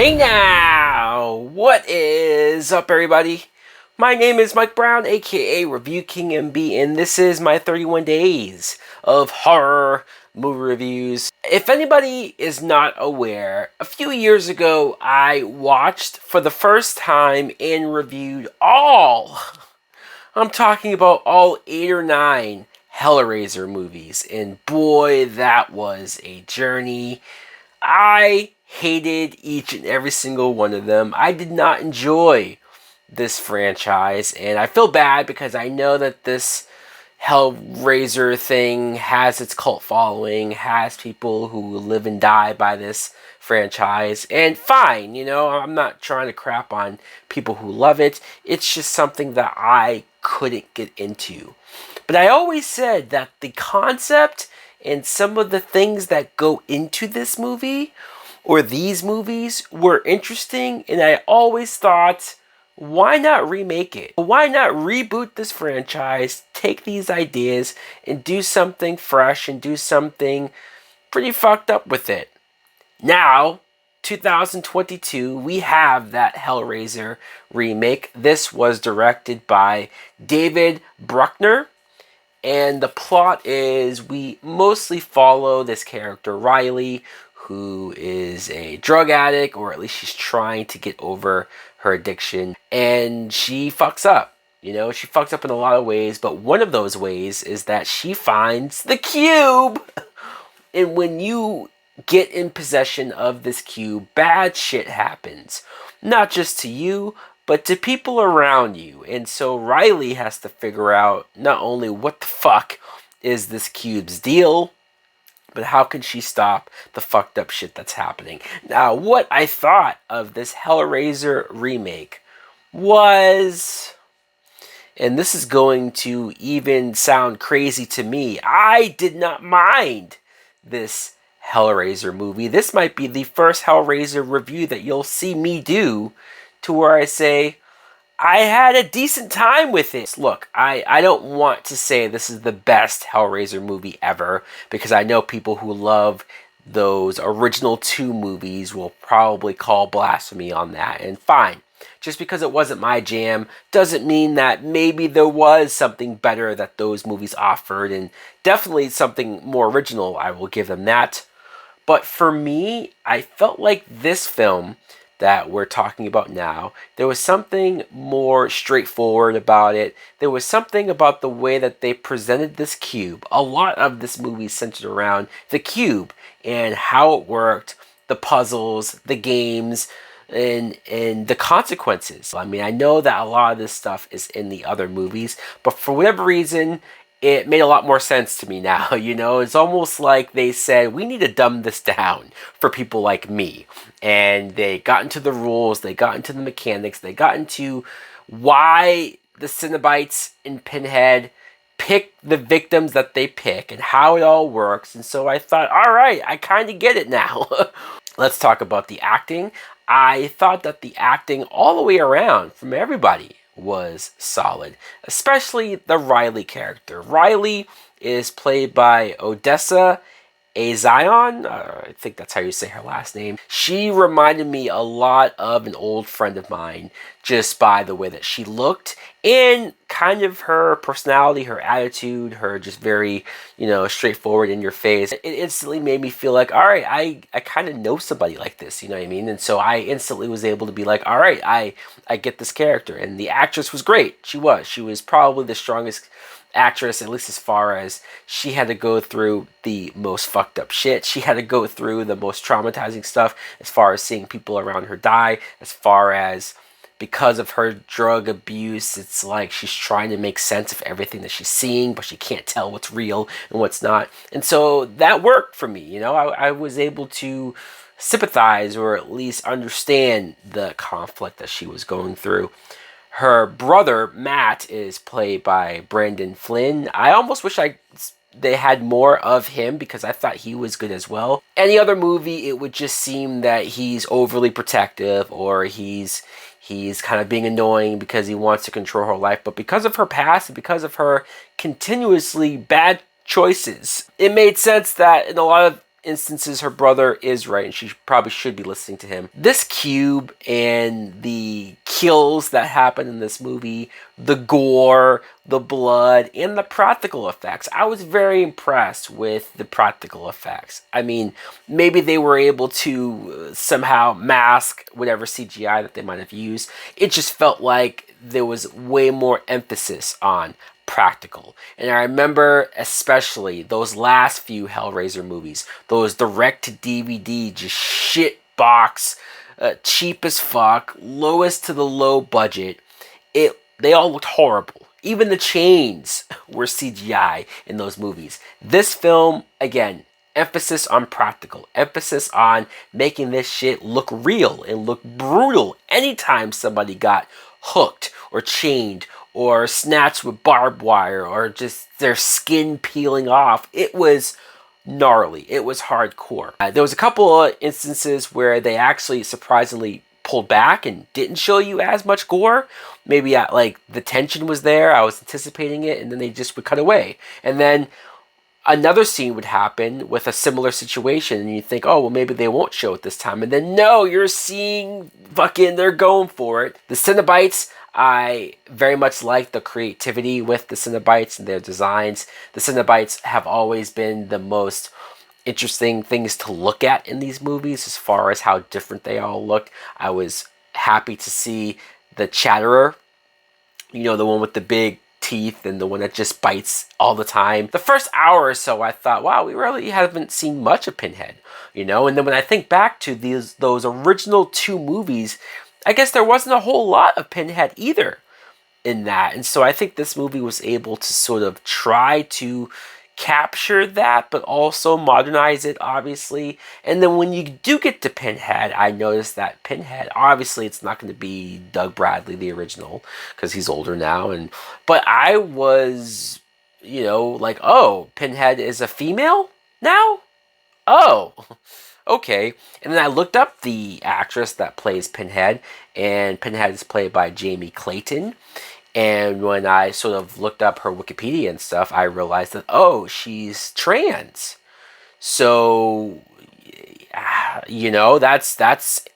Hey now! What is up, everybody? My name is Mike Brown, aka Review King MB, and this is my 31 days of horror movie reviews. If anybody is not aware, a few years ago I watched for the first time and reviewed I'm talking about all 8 or 9 Hellraiser movies, and boy, that was a journey. I hated each and every single one of them. I did not enjoy this franchise, and I feel bad because I know that this Hellraiser thing has its cult following, has people who live and die by this franchise, and fine, I'm not trying to crap on people who love it. It's just something that I couldn't get into. But I always said that the concept and some of the things that go into this movie or these movies were interesting, and I always thought, why not remake it? Why not reboot this franchise, take these ideas, and do something fresh and do something pretty fucked up with it? Now, 2022, we have that Hellraiser remake. This was directed by David Bruckner. And the plot is we mostly follow this character, Riley, who is a drug addict, or at least she's trying to get over her addiction. And she fucks up. She fucks up in a lot of ways, but one of those ways is that she finds the cube. And when you get in possession of this cube, bad shit happens. Not just to you, but to people around you. And so Riley has to figure out not only what the fuck is this cube's deal, but how can she stop the fucked up shit that's happening. Now, what I thought of this Hellraiser remake was, and this is going to even sound crazy to me, I did not mind this Hellraiser movie. This might be the first Hellraiser review that you'll see me do to where I say, I had a decent time with it. Look, I don't want to say this is the best Hellraiser movie ever, because I know people who love those original 2 movies will probably call blasphemy on that, and fine. Just because it wasn't my jam doesn't mean that maybe there was something better that those movies offered, and definitely something more original, I will give them that. But for me, I felt like this film that we're talking about now, there was something more straightforward about it. There was something about the way that they presented this cube. A lot of this movie centered around the cube and how it worked, the puzzles, the games, and the consequences. I mean, I know that a lot of this stuff is in the other movies, but for whatever reason, it made a lot more sense to me now. It's almost like they said, we need to dumb this down for people like me. And they got into the rules, they got into the mechanics, they got into why the Cenobites in Pinhead pick the victims that they pick and how it all works. And so I thought, all right, I kind of get it now. Let's talk about the acting. I thought that the acting all the way around from everybody was solid, especially the Riley character. Riley is played by Odessa Azion. I think that's how you say her last name. She reminded me a lot of an old friend of mine just by the way that she looked and kind of her personality, her attitude, her just very, straightforward in your face. It instantly made me feel like, all right, I kind of know somebody like this, you know what I mean? And so I instantly was able to be like, all right, I get this character. And the actress was great. She was probably the strongest actress, at least as far as she had to go through the most fucked up shit. She had to go through the most traumatizing stuff as far as seeing people around her die, as far as because of her drug abuse, it's like she's trying to make sense of everything that she's seeing, but she can't tell what's real and what's not. And so that worked for me. I was able to sympathize or at least understand the conflict that she was going through. Her brother, Matt, is played by Brandon Flynn. I almost wish they had more of him because I thought he was good as well. Any other movie, it would just seem that he's overly protective or he's kind of being annoying because he wants to control her life. But because of her past and because of her continuously bad choices, it made sense that in a lot of instances her brother is right, and she probably should be listening to him. This cube and the kills that happen in this movie, the gore, the blood, and the practical effects. I was very impressed with the practical effects. I mean, maybe they were able to somehow mask whatever CGI that they might have used. It just felt like there was way more emphasis on practical. And I remember especially those last few Hellraiser movies, those direct to DVD, just shit box, cheap as fuck, lowest to the low budget. They all looked horrible. Even the chains were CGI in those movies. This film, again, emphasis on practical, emphasis on making this shit look real and look brutal anytime somebody got hooked or chained or snatched with barbed wire or just their skin peeling off. It was gnarly. It was hardcore. There was a couple of instances where they actually surprisingly pulled back and didn't show you as much gore. Maybe like the tension was there, I was anticipating it, and then they just would cut away. And then another scene would happen with a similar situation, and you think, oh, well, maybe they won't show it this time. And then no, you're seeing fucking, they're going for it. The Cenobites, I very much like the creativity with the Cenobites and their designs. The Cenobites have always been the most interesting things to look at in these movies as far as how different they all looked. I was happy to see the Chatterer, you know, the one with the big teeth and the one that just bites all the time. The first hour or so, I thought, wow, we really haven't seen much of Pinhead, you know? And then when I think back to those original two movies, I guess there wasn't a whole lot of Pinhead either in that. And so I think this movie was able to sort of try to capture that, but also modernize it, obviously. And then when you do get to Pinhead, I noticed that Pinhead, obviously it's not going to be Doug Bradley, the original, because he's older now. But I was, you know, like, oh, Pinhead is a female now? Oh, okay. And then I looked up the actress that plays Pinhead, and Pinhead is played by Jamie Clayton. And when I sort of looked up her Wikipedia and stuff, I realized that, oh, she's trans. So, you know, that's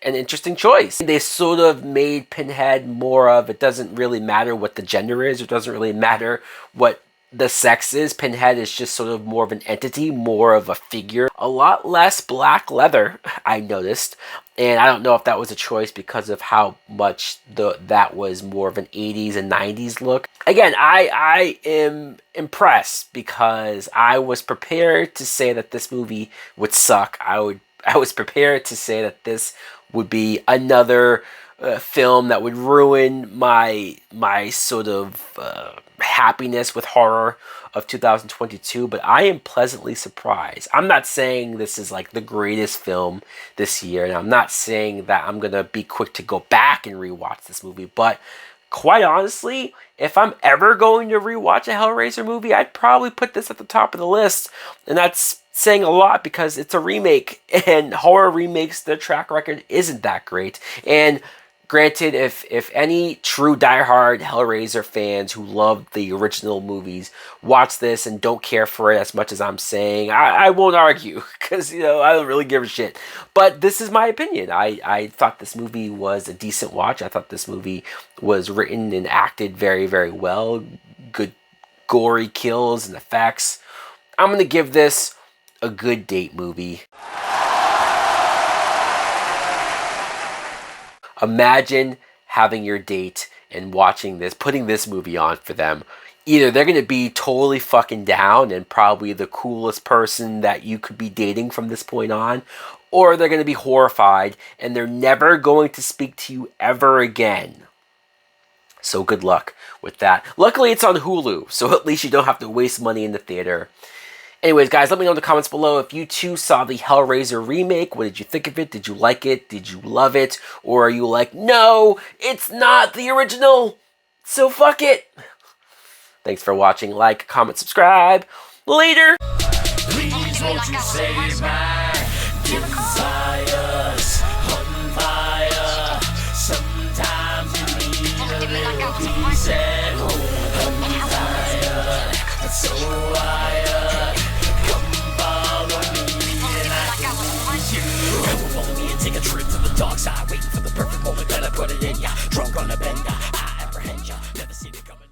an interesting choice. They sort of made Pinhead more of, it doesn't really matter what the gender is, it doesn't really matter what the sex is. Pinhead is just sort of more of an entity, more of a figure. A lot less black leather, I noticed. And I don't know if that was a choice because of how much that was more of an 80s and 90s look. Again, I am impressed because I was prepared to say that this movie would suck. I was prepared to say that this would be another film that would ruin my sort of happiness with horror of 2022, but I am pleasantly surprised. I'm not saying this is like the greatest film this year, and I'm not saying that I'm gonna be quick to go back and rewatch this movie, but quite honestly, if I'm ever going to rewatch a Hellraiser movie, I'd probably put this at the top of the list, and that's saying a lot because it's a remake, and horror remakes, their track record isn't that great. And granted, if any true diehard Hellraiser fans who love the original movies watch this and don't care for it as much as I'm saying, I won't argue because, you know, I don't really give a shit. But this is my opinion. I thought this movie was a decent watch. I thought this movie was written and acted very, very well. Good gory kills and effects. I'm going to give this a good date movie. Imagine having your date and watching this, putting this movie on for them. Either they're going to be totally fucking down and probably the coolest person that you could be dating from this point on, or they're going to be horrified and they're never going to speak to you ever again. So good luck with that. Luckily, it's on Hulu, so at least you don't have to waste money in the theater. Anyways, guys, let me know in the comments below if you too saw the Hellraiser remake. What did you think of it? Did you like it? Did you love it? Or are you like, no, it's not the original, so fuck it. Thanks for watching. Like, comment, subscribe. Later. Please won't you save my desires on fire. Sometimes you need a little piece at home on fire. So I come follow me and I will follow me and take a trip to the dark side, waiting for the perfect moment that I put it in ya. Drunk on a bender, I apprehend ya. Never seen it coming.